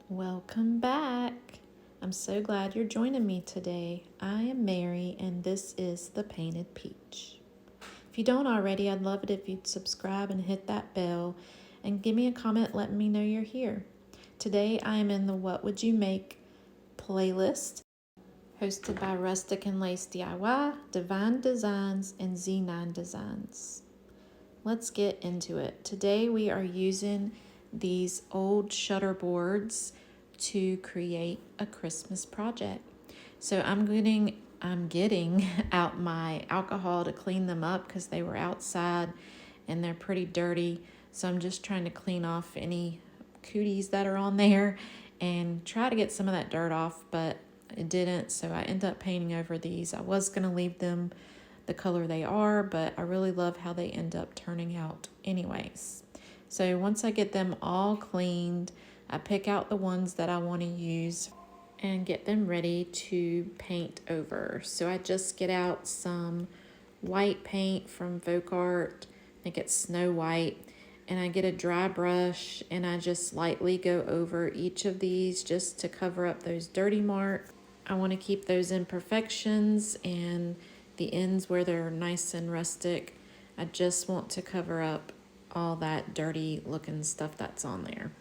Welcome back. I'm so glad you're joining me today. I am Mary and this is The Painted Peach. If you don't already, I'd love it if you'd subscribe and hit that bell and give me a comment letting me know you're here. Today I am in the What Would You Make playlist hosted by Rustic and Lace DIY, Divine Designs, and Z9 Designs. Let's get into it. Today we are using these old shutter boards to create a Christmas project. So I'm getting out my alcohol to clean them up because they were outside and they're pretty dirty. So I'm just trying to clean off any cooties that are on there and try to get some of that dirt off, but it didn't. So I ended up painting over these. I was going to leave them the color they are, but I really love how they end up turning out anyways. So once I get them all cleaned, I pick out the ones that I want to use and get them ready to paint over. So I just get out some white paint from Folk Art. I think it's Snow White. And I get a dry brush and I just lightly go over each of these just to cover up those dirty marks. I want to keep those imperfections and the ends where they're nice and rustic. I just want to cover up all that dirty looking stuff that's on there.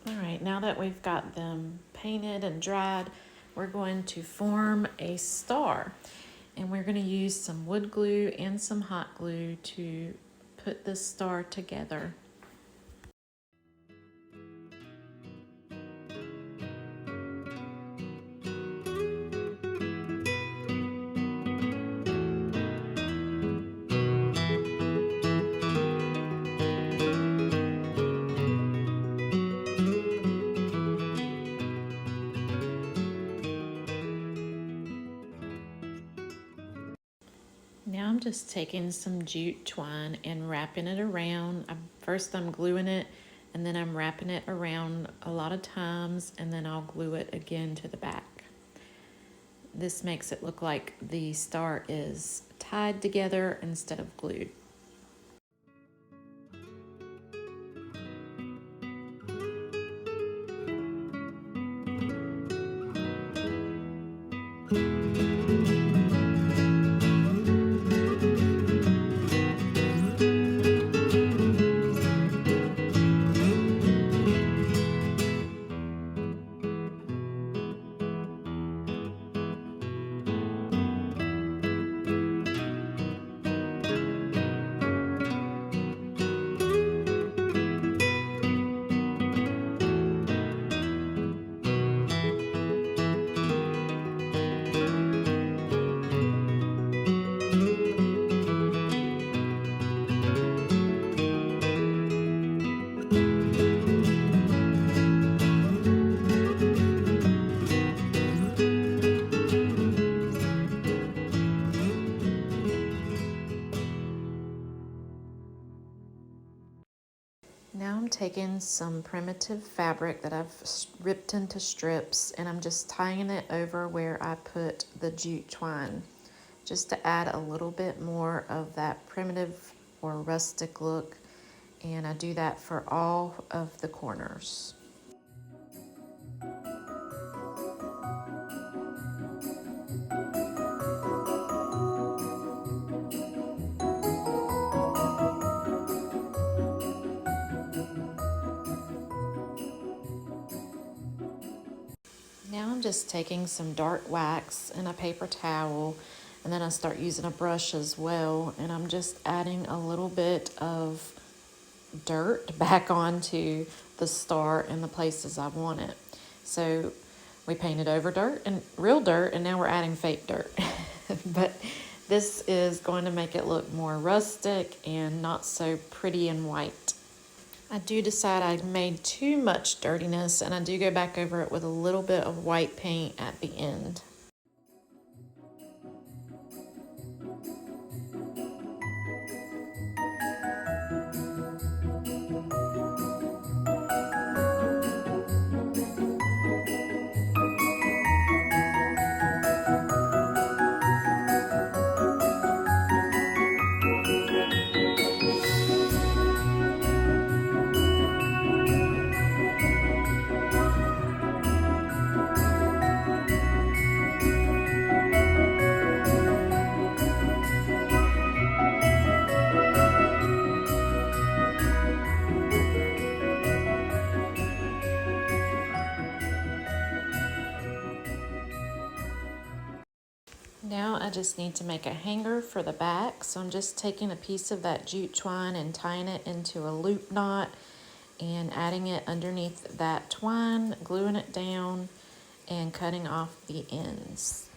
All right, now that we've got them painted and dried, we're going to form a star. And we're going to use some wood glue and some hot glue to put this star together. Now I'm just taking some jute twine and wrapping it around. First I'm gluing it and then I'm wrapping it around a lot of times and then I'll glue it again to the back. This makes it look like the star is tied together instead of glued. Now I'm taking some primitive fabric that I've ripped into strips and I'm just tying it over where I put the jute twine, just to add a little bit more of that primitive or rustic look. And I do that for all of the corners. Now I'm just taking some dark wax and a paper towel, and then I start using a brush as well, and I'm just adding a little bit of dirt back onto the star in the places I want it. So we painted over dirt and real dirt, and now we're adding fake dirt. But this is going to make it look more rustic and not so pretty and white. I do decide I made too much dirtiness and I do go back over it with a little bit of white paint at the end. Now I just need to make a hanger for the back. So I'm just taking a piece of that jute twine and tying it into a loop knot and adding it underneath that twine, gluing it down, and cutting off the ends.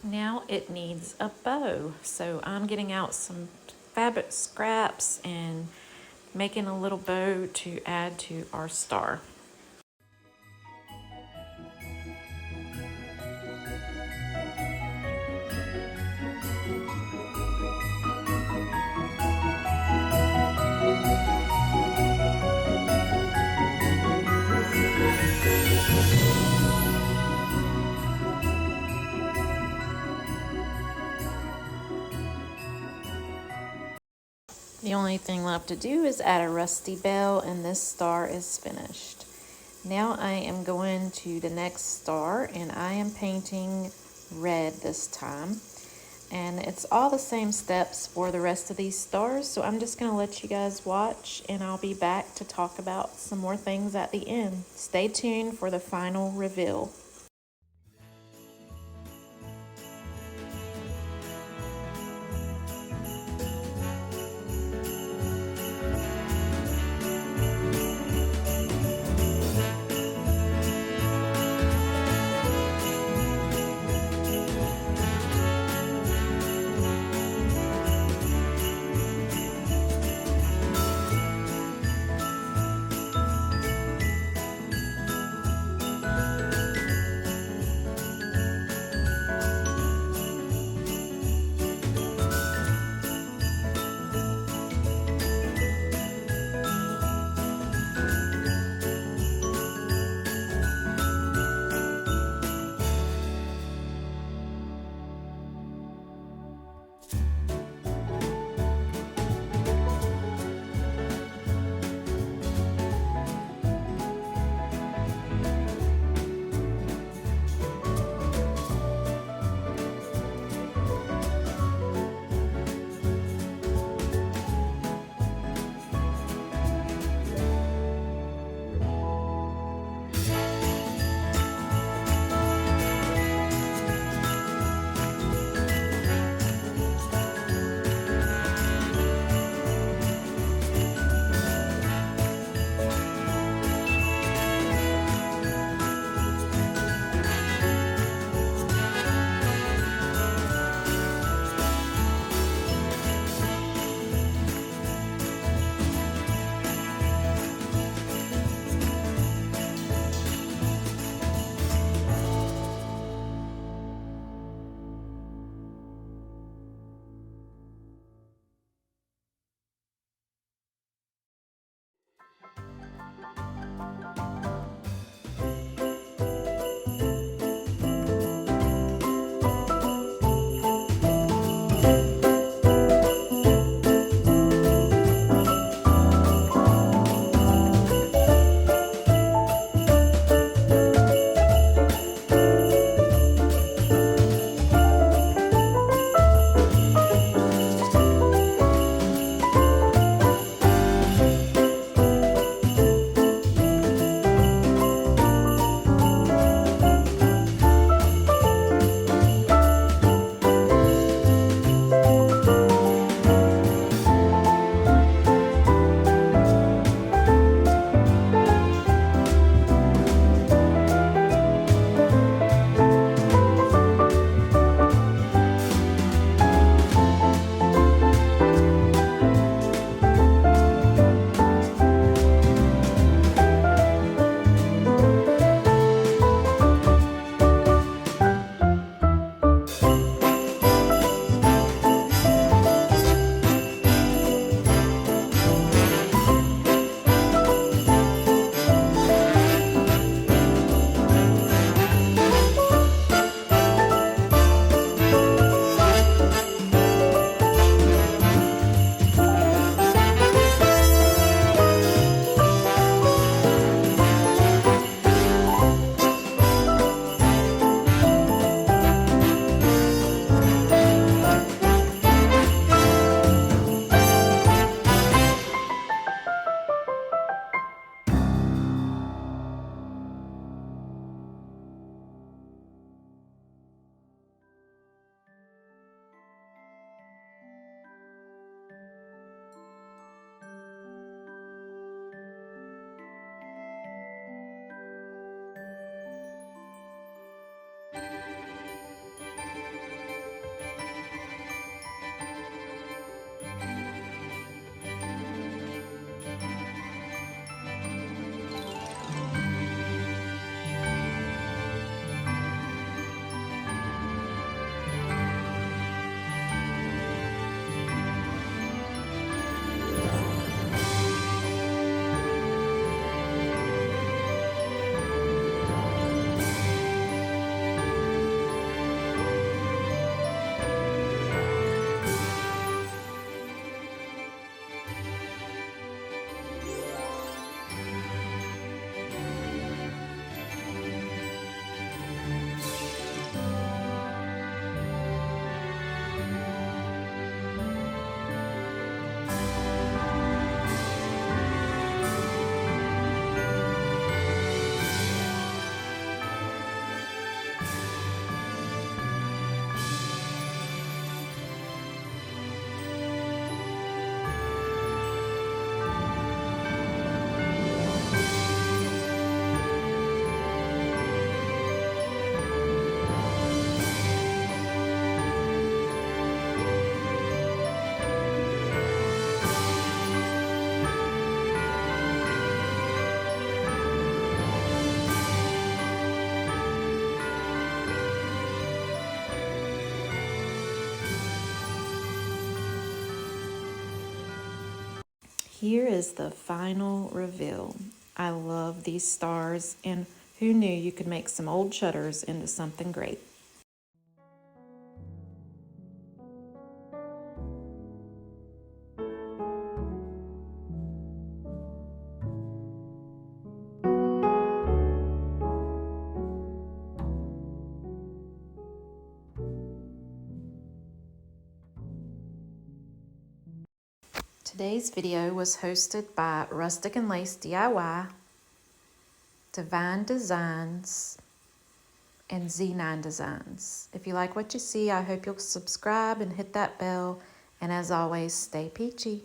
Now it needs a bow. So I'm getting out some fabric scraps and making a little bow to add to our star. The only thing left to do is add a rusty bell and this star is finished. Now I am going to the next star and I am painting red this time. And it's all the same steps for the rest of these stars, so I'm just going to let you guys watch and I'll be back to talk about some more things at the end. Stay tuned for the final reveal. Here is the final reveal. I love these stars, and who knew you could make some old shutters into something great? Today's video was hosted by Rustic and Lace DIY, Divine Designs, and Z9 Designs. If you like what you see, I hope you'll subscribe and hit that bell. And as always, stay peachy.